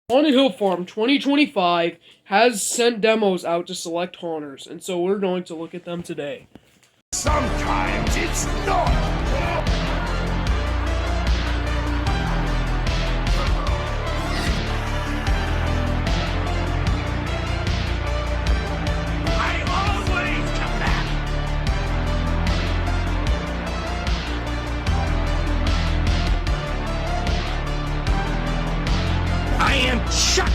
Haunted Hill Farm 2025 has sent demos out to select haunters, and so we're going to look at them today. Sometimes it's not. I always come back. I am Chucky,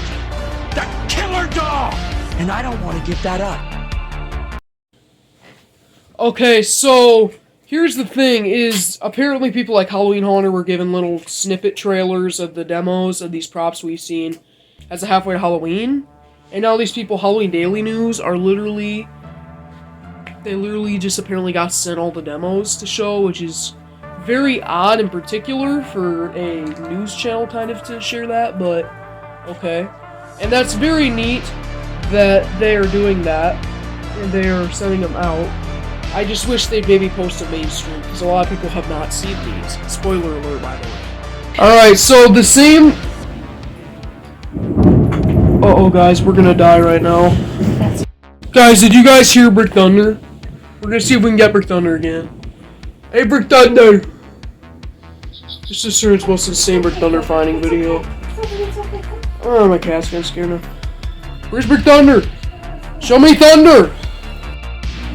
the killer dog, and I don't want to give that up. Okay, so here's the thing, is apparently people like Halloween Haunter were given little snippet trailers of the demos of these props we've seen as a halfway to Halloween, and now these people, Halloween Daily News, they literally just apparently got sent all the demos to show, which is very odd in particular for a news channel kind of to share that, but okay. And that's very neat that they are doing that, and they are sending them out. I just wish they'd maybe post them mainstream, because a lot of people have not seen these. Spoiler alert, by the way. Alright, so the same... Uh-oh, guys, we're gonna die right now. Guys, did you guys hear Brick Thunder? We're gonna see if we can get Brick Thunder again. Hey, Brick Thunder! Just assume it's mostly the same Brick Thunder finding video. Oh, my cat's getting scared now. Where's Brick Thunder? Show me Thunder!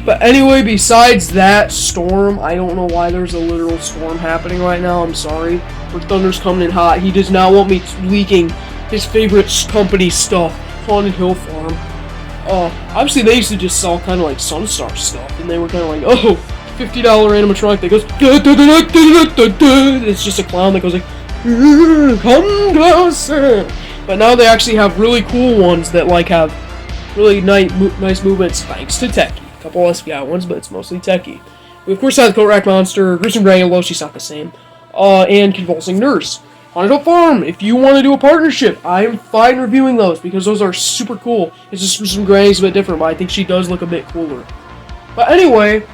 But anyway, besides that storm, I don't know why there's a literal storm happening right now, I'm sorry. Brick Thunder's coming in hot. He does not want me leaking his favorite company stuff, Haunted Hill Farm. Obviously they used to just sell kind of like Sunstar stuff, and they were kind of like, oh, $50 animatronic that goes, it's just a clown that goes like, come closer. But now they actually have really cool ones that like have really nice movements thanks to Techie. A couple SPI ones, but it's mostly Techie. We of course have the Coat Rack Monster, Gruesome Granulo, she's not the same, and Convulsing Nurse. Haunted Hill Farm, if you want to do a partnership, I am fine reviewing those because those are super cool. It's just Gruesome Granny's a bit different, but I think she does look a bit cooler. But anyway,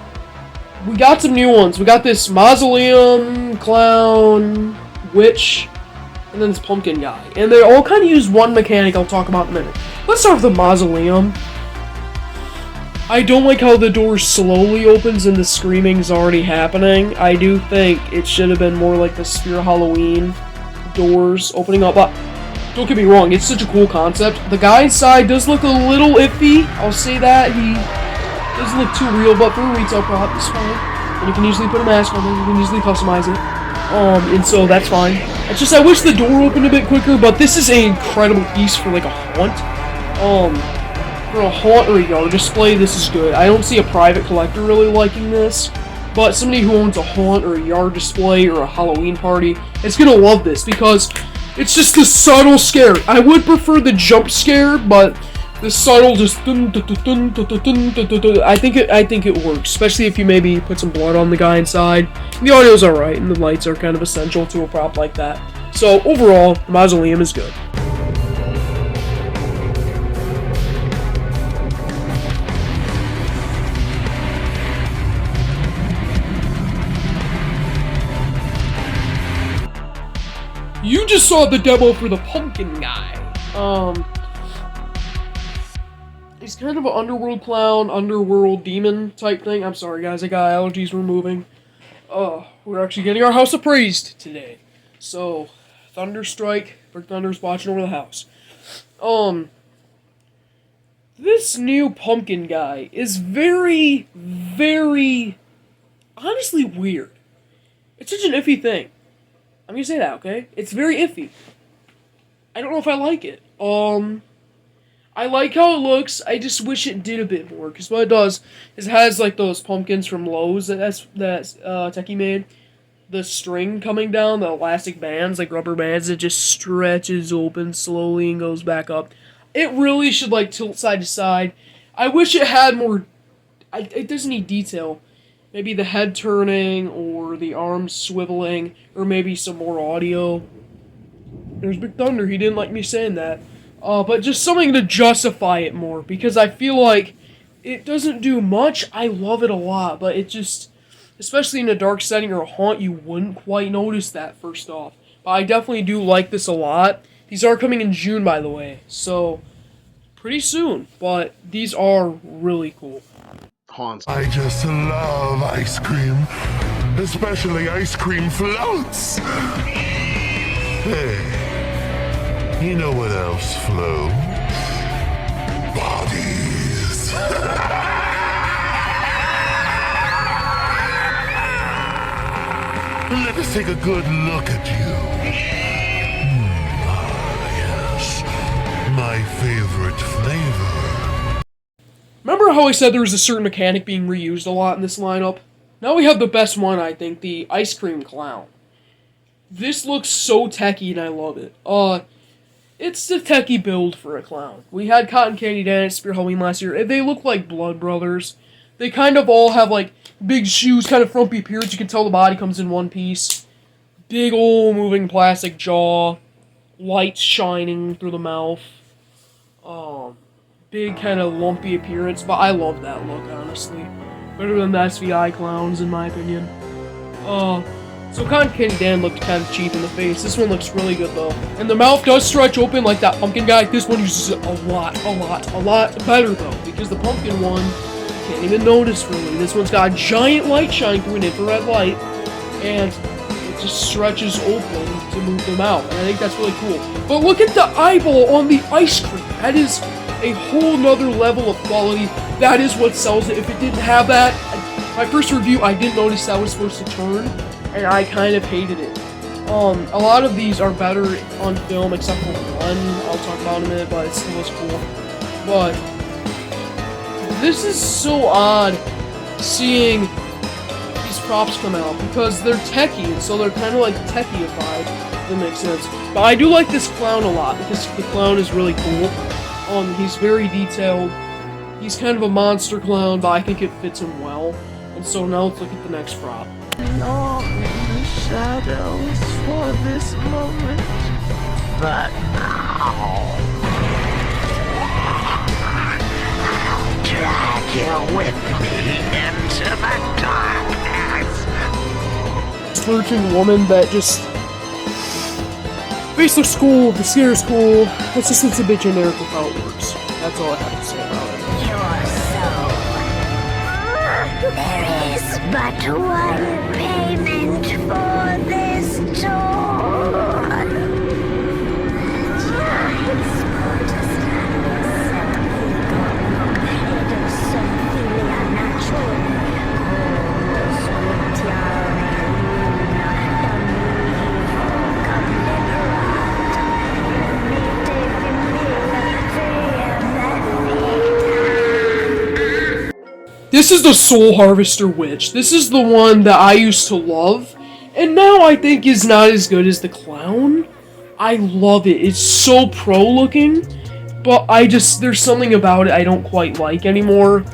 we got some new ones. We got this Mausoleum, Clown, Witch, and then this Pumpkin guy. And they all kind of use one mechanic I'll talk about in a minute. Let's start with the Mausoleum. I don't like how the door slowly opens and the screaming's already happening. I do think it should have been more like the Spear of Halloween doors opening up. But don't get me wrong, it's such a cool concept. The guy inside does look a little iffy. I'll say that. He doesn't look too real, but for a retail prop, it's fine. And you can easily put a mask on it. You can easily customize it. And so that's fine. It's just I wish the door opened a bit quicker, but this is an incredible piece for like a haunt. For a haunt or a yard display, this is good. I don't see a private collector really liking this, but somebody who owns a haunt or a yard display or a Halloween party is gonna love this because it's just the subtle scare. I would prefer the jump scare, but the subtle just I think it works, especially if you maybe put some blood on the guy inside. And the audio's alright, and the lights are kind of essential to a prop like that. So overall, the Mausoleum is good. You just saw the demo for the pumpkin guy. He's kind of an underworld clown, underworld demon type thing. I'm sorry guys, I got allergies, we're moving. We're actually getting our house appraised today. So, Thunderstrike, Brick Thunder's watching over the house. This new pumpkin guy is very, very, honestly weird. It's such an iffy thing. I'm gonna say that, okay? It's very iffy. I don't know if I like it. I like how it looks, I just wish it did a bit more, because what it does is it has, like, those pumpkins from Lowe's that Techie made. The string coming down, the elastic bands, like rubber bands, it just stretches open slowly and goes back up. It really should, like, tilt side to side. I wish it had more... it doesn't need detail. Maybe the head turning, or the arms swiveling, or maybe some more audio. There's Big Thunder, he didn't like me saying that. But just something to justify it more, because I feel like it doesn't do much. I love it a lot, but it just, especially in a dark setting or a haunt, you wouldn't quite notice that first off. But I definitely do like this a lot, These are coming in June, by the way, so pretty soon, but these are really cool. I just love ice cream, especially ice cream floats. Hey, you know what else floats? Bodies. Let us take a good look at you. Yes, my favorite flavor. Remember how I said there was a certain mechanic being reused a lot in this lineup? Now we have the best one, I think, the ice cream clown. This looks so techie and I love it. It's the techie build for a clown. We had Cotton Candy Dan at Spear Halloween last year, and they look like Blood Brothers. They kind of all have, like, big shoes, kind of frumpy appearance. You can tell the body comes in one piece. Big old moving plastic jaw. Lights shining through the mouth. Big kind of lumpy appearance, but I love that look, honestly. Better than the SVI clowns, in my opinion. So Cotton Candy Dan looked kind of cheap in the face. This one looks really good, though. And the mouth does stretch open like that pumpkin guy. This one uses it a lot better, though. Because the pumpkin one, you can't even notice, really. This one's got a giant light shining through an infrared light. And it just stretches open to move the mouth. And I think that's really cool. But look at the eyeball on the ice cream. That is a whole nother level of quality. That is what sells it. If it didn't have that, my first review, I didn't notice that was supposed to turn. And I kind of hated it. A lot of these are better on film, except for one I'll talk about in a minute, but it still is cool. But this is so odd seeing these props come out, because they're techie, and so they're kind of like techie-ified, if that makes sense. But I do like this clown a lot, because the clown is really cool. He's very detailed. He's kind of a monster clown, but I think it fits him well. And so now let's look at the next prop. Long in the shadows for this moment, but now I'll drag you with me into the darkness. This lurching woman that just face looks cool, the scare is cool. It's just a bit generic with how it works. That's all I have to say about it. There is but one payment for this tour. Giants it is simply unnatural. This is the Soul Harvester Witch. This is the one that I used to love, and now I think is not as good as the clown. I love it. It's so pro-looking, but there's something about it I don't quite like anymore.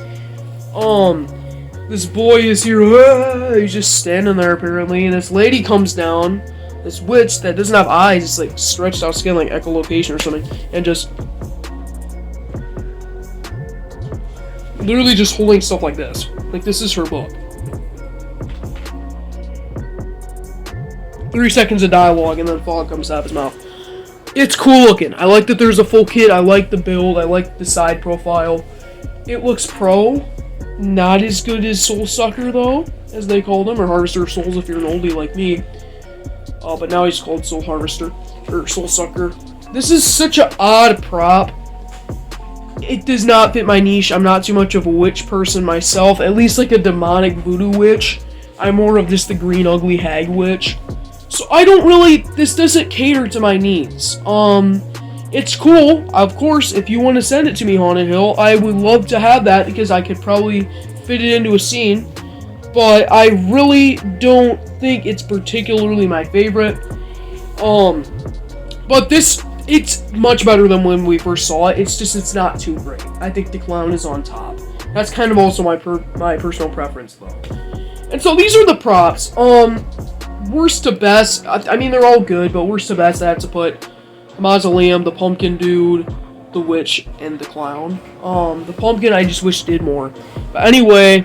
This boy is here, he's just standing there apparently, and this lady comes down, this witch that doesn't have eyes, it's like stretched out skin like echolocation or something, and just literally just holding stuff like this. Like, this is her book. 3 seconds of dialogue, and then fog comes out of his mouth. It's cool looking. I like that there's a full kit. I like the build. I like the side profile. It looks pro. Not as good as Soul Sucker, though, as they call them, or Harvester of Souls if you're an oldie like me. But now he's called Soul Harvester, or Soul Sucker. This is such an odd prop. It does not fit my niche. I'm not too much of a witch person myself, at least like a demonic voodoo witch. I'm more of just the green ugly hag witch. So I don't really, this doesn't cater to my needs. It's cool, of course, if you want to send it to me, Haunted Hill, I would love to have that because I could probably fit it into a scene. But I really don't think it's particularly my favorite. But it's much better than when we first saw it. It's just, it's not too great. I think the clown is on top. That's kind of also my personal preference, though. And so these are the props. Worst to best, I mean, they're all good, but worst to best, I have to put the mausoleum, the pumpkin dude, the witch, and the clown. The pumpkin, I just wish did more. But anyway,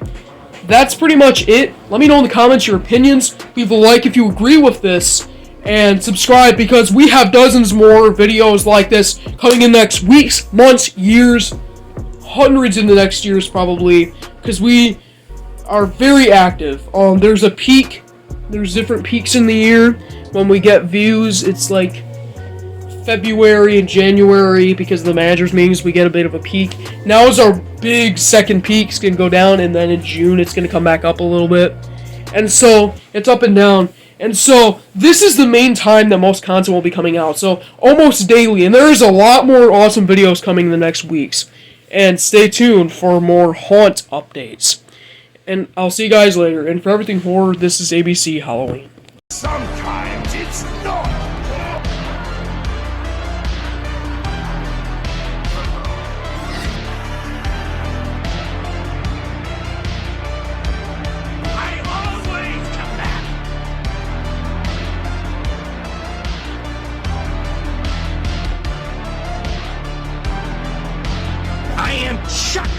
that's pretty much it. Let me know in the comments your opinions. Leave a like if you agree with this. and subscribe because we have dozens more videos like this coming in next weeks, months, years, hundreds in the next years probably, because we are very active. There's a peak. There's different peaks in the year when we get views. It's like February and January because of the managers meetings. We get a bit of a peak. Now is our big second peak. It's gonna go down, and then in June it's gonna come back up a little bit. And so it's up and down. And so this is the main time that most content will be coming out. So almost daily, and there is a lot more awesome videos coming in the next weeks. And stay tuned for more haunt updates. And I'll see you guys later. And for everything horror, this is ABC Halloween. Sometimes it's not. I always come back. I am Chucky,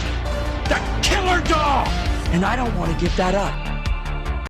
the killer dog, and I don't want to give that up.